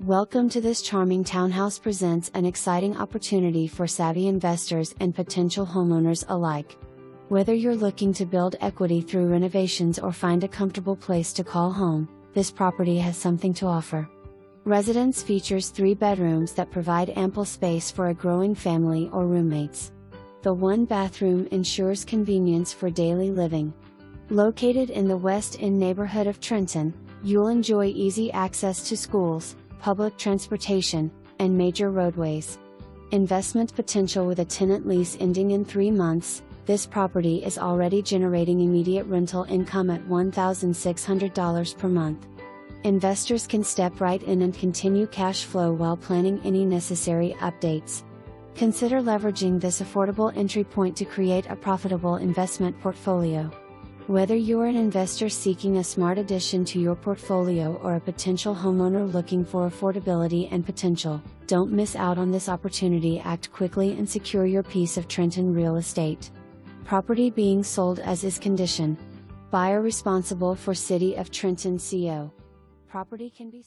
Welcome to this charming townhouse presents an exciting opportunity for savvy investors and potential homeowners alike. Whether you're looking to build equity through renovations or find a comfortable place to call home, this property has something to offer. Residence features 3 bedrooms that provide ample space for a growing family or roommates. The 1 bathroom ensures convenience for daily living. Located in the West End neighborhood of Trenton, you'll enjoy easy access to schools, public transportation, and major roadways. Investment potential. With a tenant lease ending in 3 months, this property is already generating immediate rental income at $1,600 per month. Investors can step right in and continue cash flow while planning any necessary updates. Consider leveraging this affordable entry point to create a profitable investment portfolio. Whether you're an investor seeking a smart addition to your portfolio or a potential homeowner looking for affordability and potential, don't miss out on this opportunity. Act quickly and secure your piece of Trenton real estate. Property being sold as is condition. Buyer responsible for City of Trenton CO.Property can be